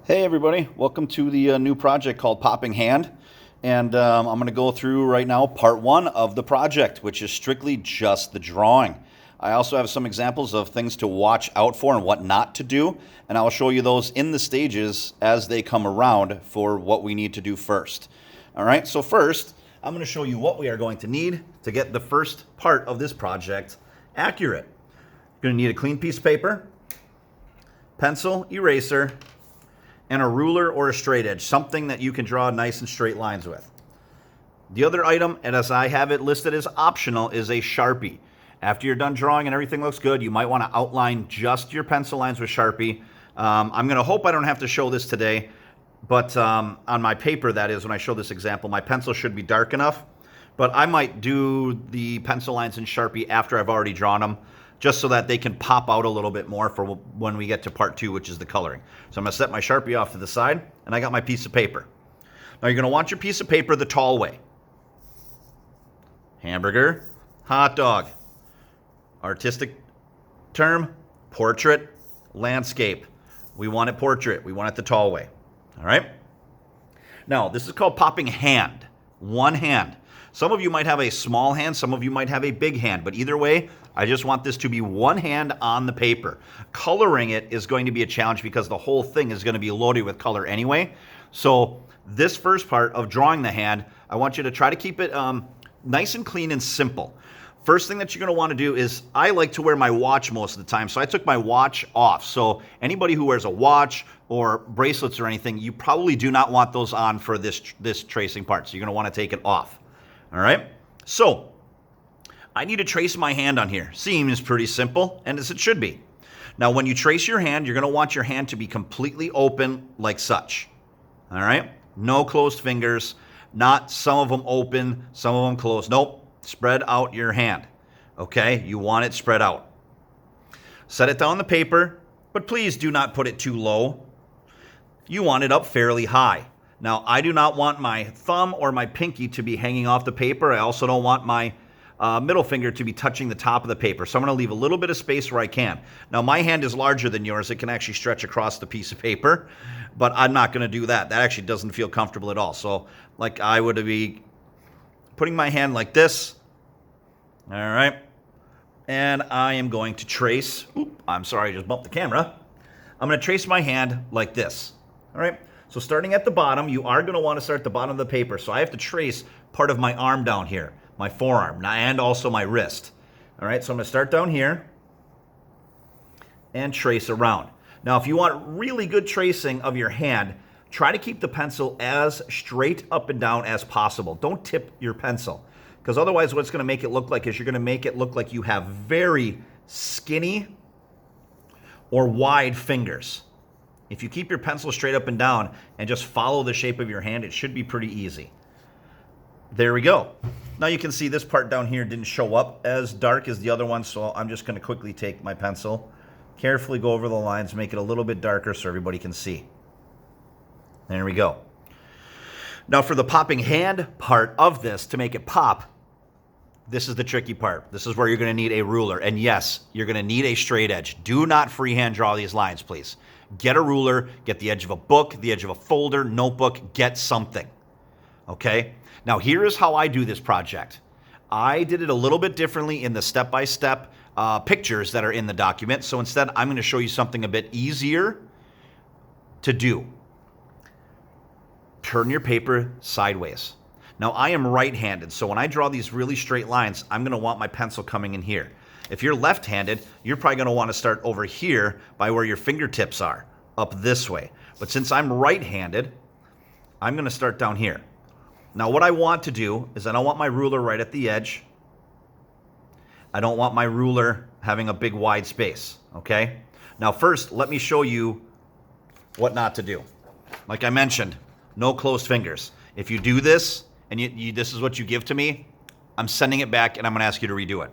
Hey everybody, welcome to the new project called Popping Hand. And I'm going to go through right now part one of the project, which is strictly just the drawing. I also have some examples of things to watch out for and what not to do, and I'll show you those in the stages as they come around for what we need to do first. All right, so first, I'm going to show you what we are going to need to get the first part of this project accurate. You're going to need a clean piece of paper, pencil, eraser, and a ruler or a straight edge, something that you can draw nice and straight lines with. The other item, and as I have it listed as optional, is a Sharpie. After you're done drawing and everything looks good, you might want to outline just your pencil lines with Sharpie. I'm going to hope I don't have to show this today, but on my paper, that is, when I show this example, my pencil should be dark enough. But I might do the pencil lines in Sharpie after I've already drawn them, just so that they can pop out a little bit more for when we get to part two, which is the coloring. So I'm going to set my Sharpie off to the side, and I got my piece of paper. Now you're going to want your piece of paper the tall way. Hamburger, hot dog. Artistic term, portrait, landscape. We want it portrait. We want it the tall way. All right? Now, this is called popping hand. One hand. Some of you might have a small hand, some of you might have a big hand, but either way, I just want this to be one hand on the paper. Coloring it is going to be a challenge because the whole thing is going to be loaded with color anyway. So this first part of drawing the hand, I want you to try to keep it nice and clean and simple. First thing that you're going to want to do is, I like to wear my watch most of the time, so I took my watch off. So anybody who wears a watch or bracelets or anything, you probably do not want those on for this tracing part. So you're going to want to take it off. All right, so I need to trace my hand on here. Seems pretty simple, and as it should be. Now, when you trace your hand, you're going to want your hand to be completely open like such. All right, no closed fingers, not some of them open, some of them closed. Nope, spread out your hand. Okay, you want it spread out. Set it down on the paper, but please do not put it too low. You want it up fairly high. Now, I do not want my thumb or my pinky to be hanging off the paper. I also don't want my middle finger to be touching the top of the paper. So I'm going to leave a little bit of space where I can. Now, my hand is larger than yours. It can actually stretch across the piece of paper, but I'm not going to do that. That actually doesn't feel comfortable at all. So like I would be putting my hand like this. All right. And I am going to trace. I'm sorry, I just bumped the camera. I'm going to trace my hand like this. All right. So starting at the bottom, you are going to want to start at the bottom of the paper. So I have to trace part of my arm down here, my forearm, and also my wrist. All right, so I'm going to start down here and trace around. Now, if you want really good tracing of your hand, try to keep the pencil as straight up and down as possible. Don't tip your pencil, because otherwise what it's going to make it look like is you're going to make it look like you have very skinny or wide fingers. If you keep your pencil straight up and down and just follow the shape of your hand, it should be pretty easy. There we go. Now you can see this part down here didn't show up as dark as the other one, so I'm just going to quickly take my pencil, carefully go over the lines, make it a little bit darker so everybody can see. There we go. Now for the popping hand part of this, to make it pop, this is the tricky part. This is where you're going to need a ruler. And yes, you're going to need a straight edge. Do not freehand draw these lines, please. Get a ruler, get the edge of a book, the edge of a folder, notebook, get something. Okay? Now here is how I do this project. I did it a little bit differently in the step-by-step pictures that are in the document. So instead, I'm going to show you something a bit easier to do. Turn your paper sideways. Now, I am right-handed, so when I draw these really straight lines, I'm going to want my pencil coming in here. If you're left-handed, you're probably going to want to start over here by where your fingertips are, up this way. But since I'm right-handed, I'm going to start down here. Now, what I want to do is I don't want my ruler right at the edge. I don't want my ruler having a big wide space, okay? Now, first, let me show you what not to do. Like I mentioned, no closed fingers. If you do this, and this is what you give to me, I'm sending it back and I'm going to ask you to redo it.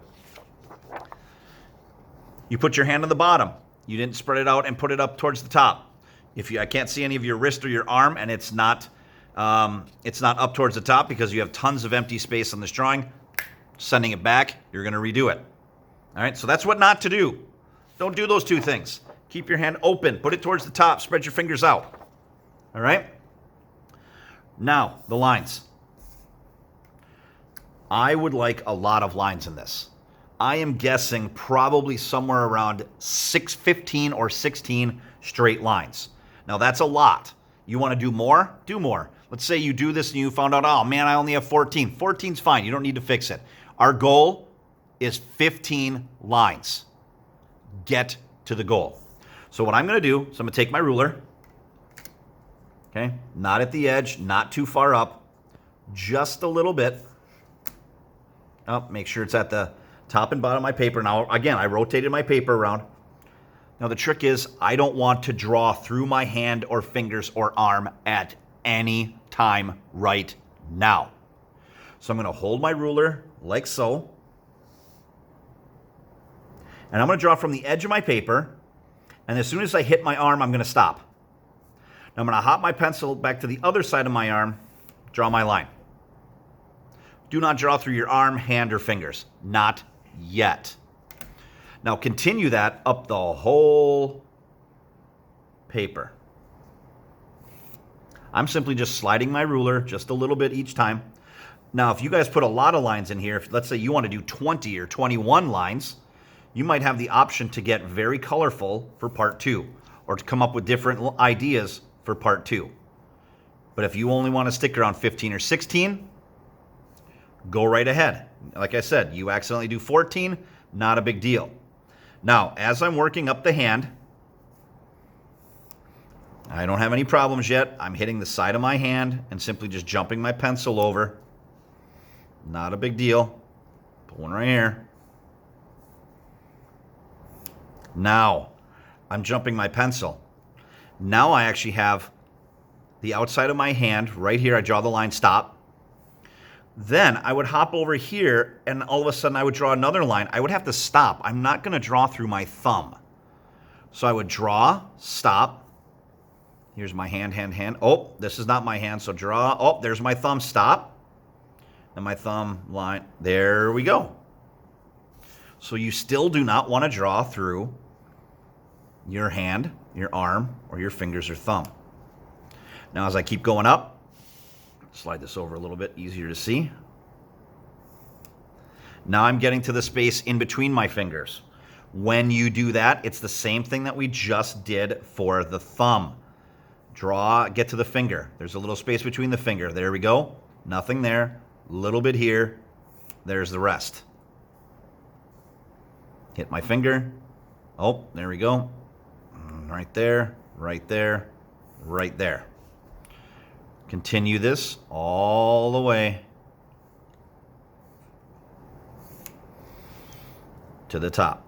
You put your hand on the bottom. You didn't spread it out and put it up towards the top. I can't see any of your wrist or your arm, and it's not up towards the top because you have tons of empty space on this drawing. Sending it back, you're going to redo it. All right, so that's what not to do. Don't do those two things. Keep your hand open. Put it towards the top. Spread your fingers out. All right? Now, the lines. I would like a lot of lines in this. I am guessing probably somewhere around 15 or 16 straight lines. Now, that's a lot. You want to do more? Do more. Let's say you do this and you found out, oh man, I only have 14. 14's fine. You don't need to fix it. Our goal is 15 lines. Get to the goal. So what I'm going to do is I'm going to take my ruler. Okay, not at the edge, not too far up, just a little bit. Oh, make sure it's at the top and bottom of my paper. Now, again, I rotated my paper around. Now, the trick is I don't want to draw through my hand or fingers or arm at any time right now. So I'm going to hold my ruler like so. And I'm going to draw from the edge of my paper. And as soon as I hit my arm, I'm going to stop. Now I'm going to hop my pencil back to the other side of my arm, draw my line. Do not draw through your arm, hand, or fingers. Not yet. Now continue that up the whole paper. I'm simply just sliding my ruler just a little bit each time. Now, if you guys put a lot of lines in here, if let's say you want to do 20 or 21 lines, you might have the option to get very colorful for part 2 or to come up with different ideas for part 2. But if you only want to stick around 15 or 16, go right ahead. Like I said, you accidentally do 14, not a big deal. Now, as I'm working up the hand, I don't have any problems yet. I'm hitting the side of my hand and simply just jumping my pencil over. Not a big deal. Put one right here. Now, I'm jumping my pencil. Now I actually have the outside of my hand right here. I draw the line stop. Then I would hop over here and all of a sudden I would draw another line. I would have to stop. I'm not going to draw through my thumb. So I would draw, stop. Here's my hand. Oh, this is not my hand, so draw. Oh, there's my thumb, stop. And my thumb line. There we go. So you still do not want to draw through your hand, your arm, or your fingers or thumb. Now as I keep going up, slide this over a little bit, easier to see. Now I'm getting to the space in between my fingers. When you do that, it's the same thing that we just did for the thumb. Draw, get to the finger. There's a little space between the finger. There we go. Nothing there. A little bit here. There's the rest. Hit my finger. Oh, there we go. Right there, right there, right there. Continue this all the way to the top.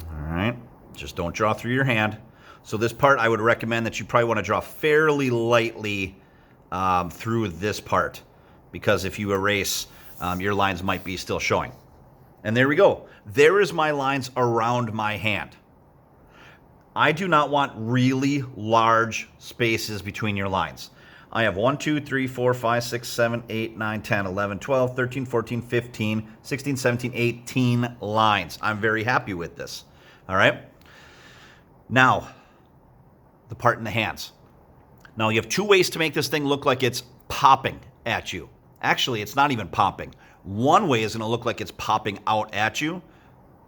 All right, just don't draw through your hand. So this part, I would recommend that you probably want to draw fairly lightly through this part, because if you erase, your lines might be still showing. And there we go. There is my lines around my hand. I do not want really large spaces between your lines. I have 1, 2, 3, 4, 5, 6, 7, 8, 9, 10, 11, 12, 13, 14, 15, 16, 17, 18 lines. I'm very happy with this. All right. Now, the part in the hands. Now, you have two ways to make this thing look like it's popping at you. Actually, it's not even popping. One way is going to look like it's popping out at you.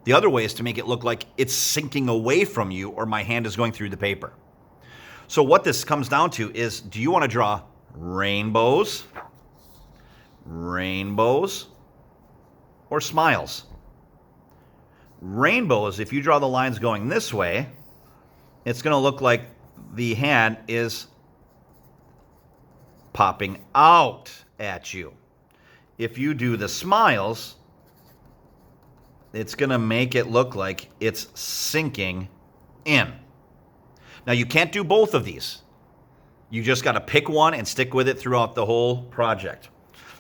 The other way is to make it look like it's sinking away from you, or my hand is going through the paper. So what this comes down to is, do you want to draw rainbows, or smiles? Rainbows, if you draw the lines going this way, it's going to look like the hand is popping out at you. If you do the smiles, it's going to make it look like it's sinking in. Now, you can't do both of these. You just got to pick one and stick with it throughout the whole project.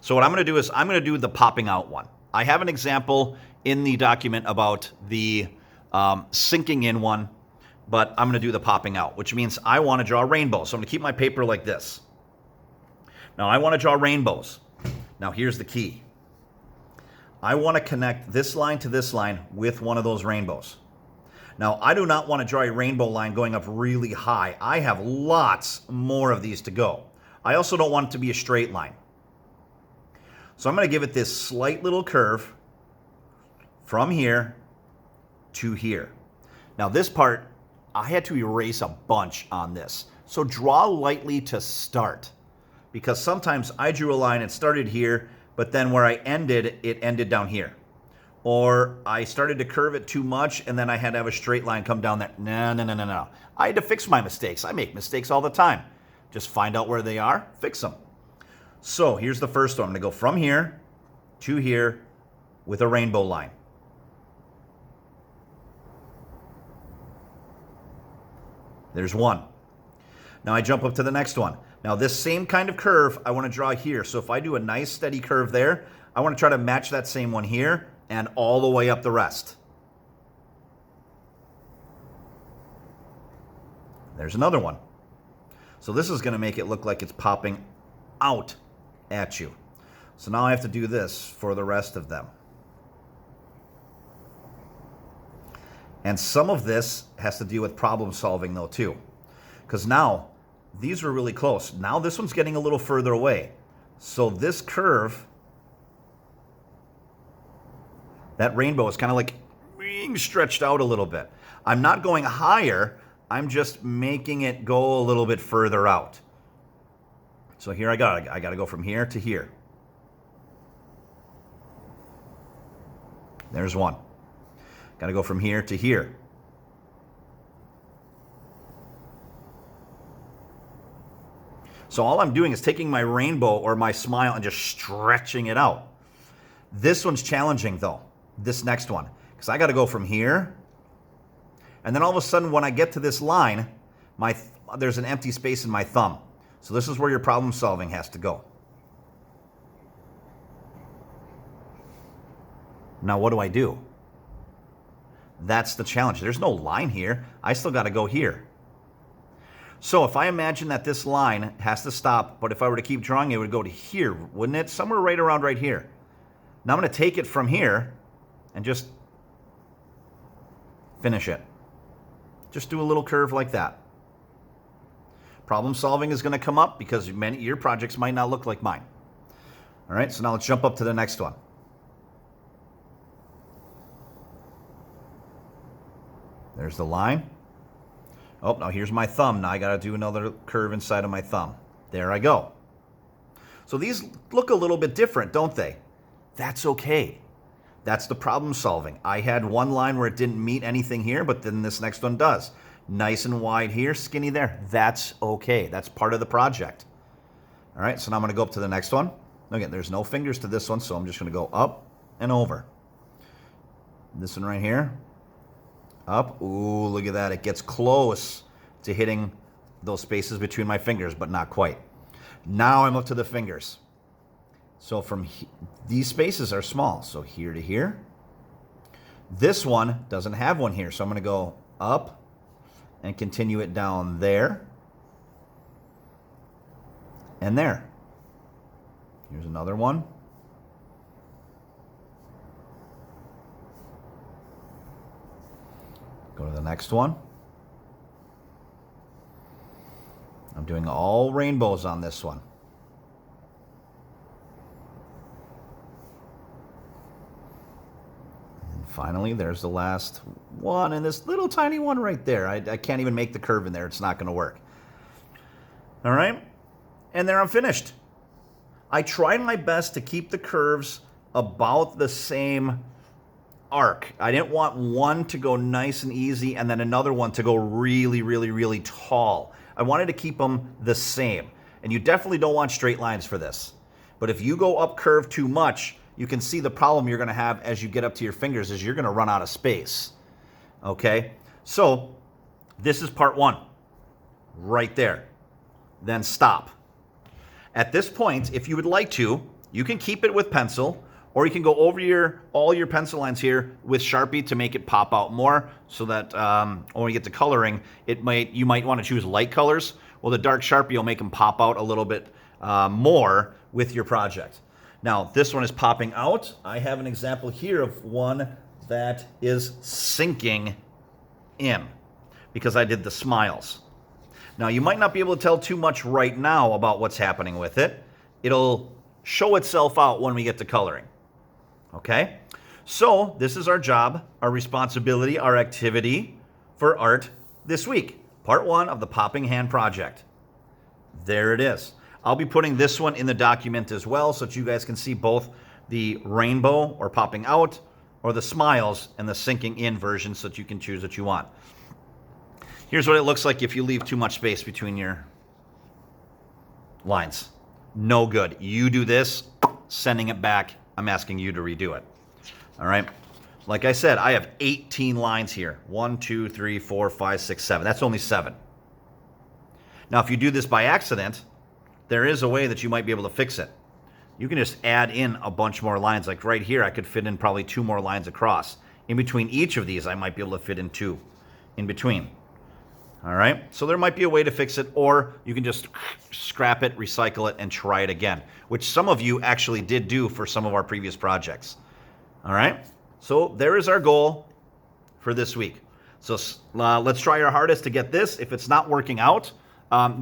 So what I'm going to do is I'm going to do the popping out one. I have an example in the document about the sinking in one, but I'm going to do the popping out, which means I want to draw rainbows. So I'm going to keep my paper like this. Now, I want to draw rainbows. Now, here's the key. I want to connect this line to this line with one of those rainbows. Now, I do not want to draw a rainbow line going up really high. I have lots more of these to go. I also don't want it to be a straight line. So I'm going to give it this slight little curve from here to here. Now this part, I had to erase a bunch on this. So draw lightly to start, because sometimes I drew a line, it started here, but then where I ended, it ended down here. Or I started to curve it too much and then I had to have a straight line come down there. No. I had to fix my mistakes. I make mistakes all the time. Just find out where they are, fix them. So here's the first one. I'm going to go from here to here with a rainbow line. There's one. Now I jump up to the next one. Now this same kind of curve I want to draw here. So if I do a nice steady curve there, I want to try to match that same one here and all the way up the rest. There's another one. So this is going to make it look like it's popping out at you. So now I have to do this for the rest of them. And some of this has to do with problem solving though too. Because now these were really close. Now this one's getting a little further away. So this curve, that rainbow is kind of like being stretched out a little bit. I'm not going higher, I'm just making it go a little bit further out. So here I got to go from here to here. There's one. Got to go from here to here. So all I'm doing is taking my rainbow or my smile and just stretching it out. This one's challenging though, this next one, because I got to go from here. And then all of a sudden when I get to this line, there's an empty space in my thumb. So this is where your problem solving has to go. Now what do I do? That's the challenge. There's no line here. I still got to go here. So if I imagine that this line has to stop, but if I were to keep drawing, it would go to here, wouldn't it? Somewhere right around right here. Now I'm going to take it from here and just finish it. Just do a little curve like that. Problem solving is going to come up because your projects might not look like mine. All right, so now let's jump up to the next one. There's the line. Oh, now here's my thumb. Now I got to do another curve inside of my thumb. There I go. So these look a little bit different, don't they? That's okay. That's the problem solving. I had one line where it didn't meet anything here, but then this next one does. Nice and wide here, skinny there. That's okay. That's part of the project. All right, so now I'm going to go up to the next one. Again, there's no fingers to this one, so I'm just going to go up and over. This one right here. Up. Ooh, look at that. It gets close to hitting those spaces between my fingers, but not quite. Now I'm up to the fingers. So these spaces are small. So here to here. This one doesn't have one here. So I'm going to go up and continue it down there and there. Here's another one. Go to the next one. I'm doing all rainbows on this one. And finally, there's the last one, and this little tiny one right there. I can't even make the curve in there. It's not going to work. All right? And there I'm finished. I tried my best to keep the curves about the same arc. I didn't want one to go nice and easy and then another one to go really, really, really tall. I wanted to keep them the same. And you definitely don't want straight lines for this. But if you go up curve too much, you can see the problem you're going to have as you get up to your fingers is you're going to run out of space. Okay? So this is part one. Right there. Then stop. At this point, if you would like to, you can keep it with pencil, or you can go over all your pencil lines here with Sharpie to make it pop out more so that when we get to coloring, you might want to choose light colors. Well, the dark Sharpie will make them pop out a little bit more with your project. Now, this one is popping out. I have an example here of one that is sinking in because I did the smiles. Now, you might not be able to tell too much right now about what's happening with it. It'll show itself out when we get to coloring. Okay? So, this is our job, our responsibility, our activity for art this week. Part 1 of the Popping Hand Project. There it is. I'll be putting this one in the document as well so that you guys can see both the rainbow or popping out or the smiles and the sinking in version so that you can choose what you want. Here's what it looks like if you leave too much space between your lines. No good. You do this, sending it back. I'm asking you to redo it. All right? Like I said, I have 18 lines here. 1, 2, 3, 4, 5, 6, 7. That's only 7. Now, if you do this by accident, there is a way that you might be able to fix it. You can just add in a bunch more lines. Like right here, I could fit in probably 2 more lines across. In between each of these, I might be able to fit in 2 in between. All right? So there might be a way to fix it, or you can just scrap it, recycle it, and try it again, which some of you actually did do for some of our previous projects. All right? So there is our goal for this week. So let's try our hardest to get this. If it's not working out,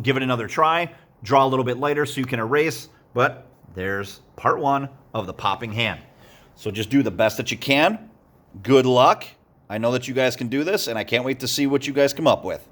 give it another try. Draw a little bit lighter so you can erase, but there's part 1 of the popping hand. So just do the best that you can. Good luck. I know that you guys can do this, and I can't wait to see what you guys come up with.